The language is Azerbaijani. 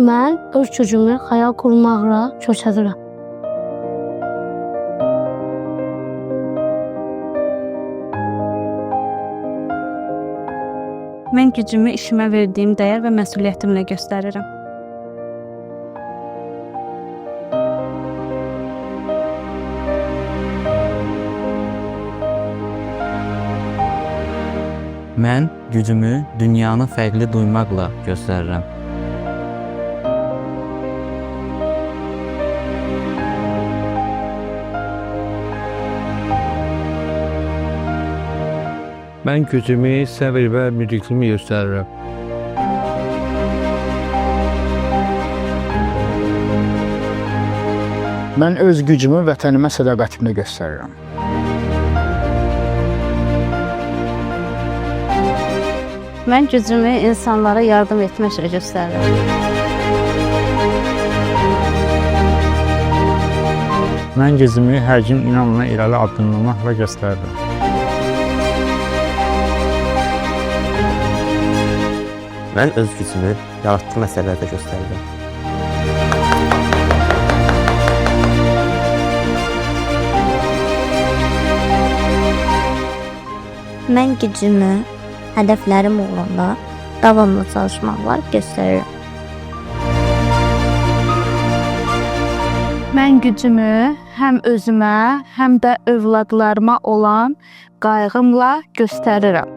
Mən öz gücümü xəyal qurmaqla köçədirəm. Mən gücümü işimə verdiyim dəyər və məsuliyyətimlə göstərirəm. Mən gücümü dünyanı fərqli duymaqla göstərirəm. Mən gücümü, səbir və müdrikliyimi göstərirəm. Mən öz gücümü vətənimə sədaqətimlə göstərirəm. Mən gücümü insanlara yardım etməklə göstərirəm. Mən gücümü hər gün inamla irəli addımlamaqla göstərirəm. Mən öz gücümü yaratdığı məsələlərdə göstərirəm. Mən gücümü hədəflərim uğrunda davamlı çalışmaqla göstərirəm. Mən gücümü həm özümə, həm də övladlarıma olan qayğımla göstərirəm.